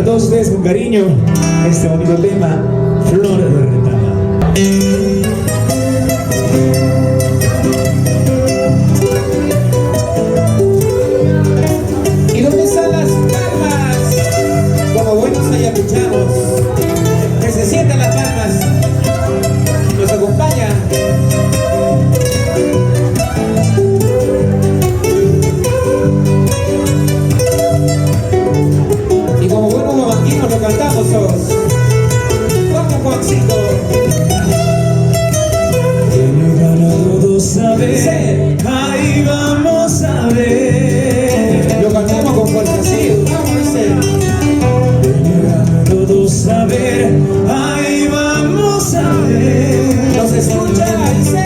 todos ustedes con cariño este bonito tema, Flor de Retama. ¿Y dónde están las palmas? Como buenos ayacuchanos, que se sientan las palmas, nos acompaña. Y como buenos guamanquinos lo cantamos todos. Vamos, Juancito. Tiene ganas todos a ver, ahí vamos a ver. Lo cantamos con fuerza, sí, vamos a hacer. Tiene ganas todos a ver, ahí vamos a ver. Nos escucha, dice.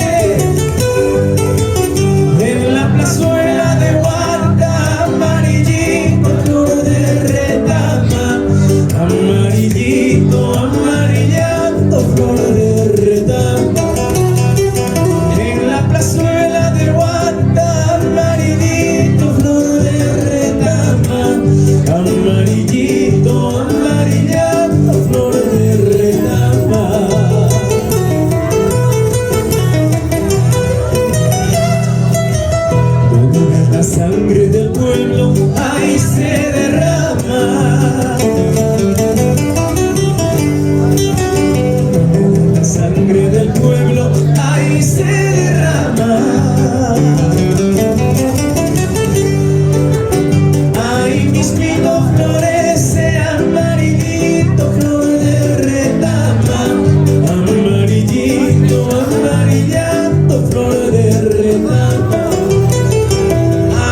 En la plazuela de Guarda, amarillito, flor de retama. Amarillito, amarillando, flor de retama. En la plazuela de Guarda, amarillito, flor de retama. Amarillito, amarillando, flor de retama. Donde la sangre del pueblo ahí se derrama. Donde la sangre del pueblo ahí se derrama. Ahí mismito florece amarillito, flor de retama. Amarillito, amarillando, flor de retama.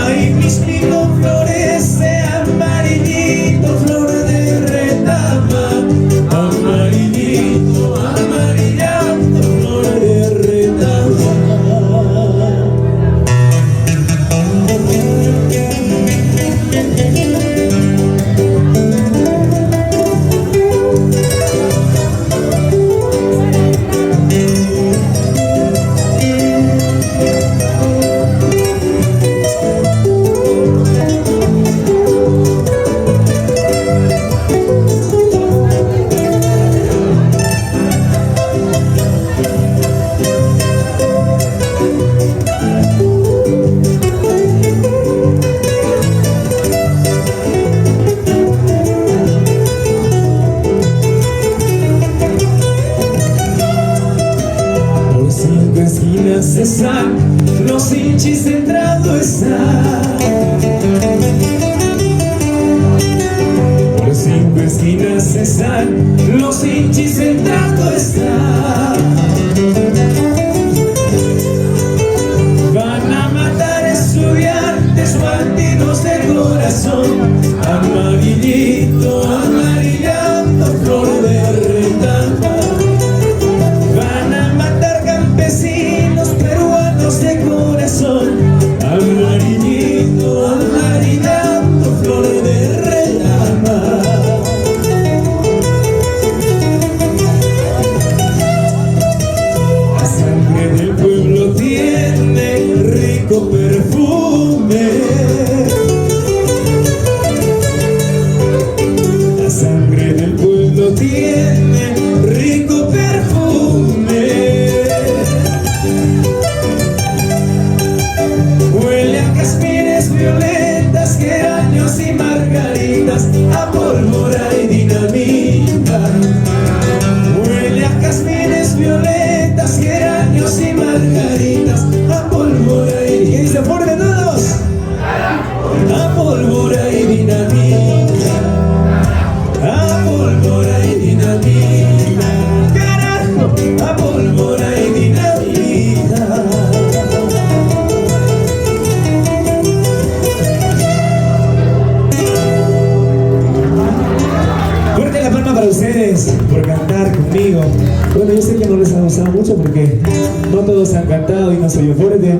Ahí mismito florece amarillito, flor de retama. Amarillito, amarillando, flor de retama. Por 5 esquinas están los hinchis entrando están. Por 5 esquinas están los hinchis entrando están. Van a matar estudiantes bandidos de corazón. Amarillito, amarillando, flor de retama. Van a matar campesinos peruanos de corazón. Amarillito, amarillando, flor de retama. La sangre del pueblo tiene rico perfume. La sangre del pueblo tiene rico perfume. Huele a jazmines, violetas, geranios y margaritas, a pólvora y dinamita. Huele a jazmines, violetas, geranios y margaritas, a pólvora y dinamita. ¿Quién dice fuerte todos? A pólvora y dinamita. A pólvora y dinamita. Carajo, a pólvora y dinamita. Fuerte la palma para ustedes por cantar conmigo. Bueno, yo sé que no les ha gustado mucho porque no todos han cantado y no soy yo fuerte.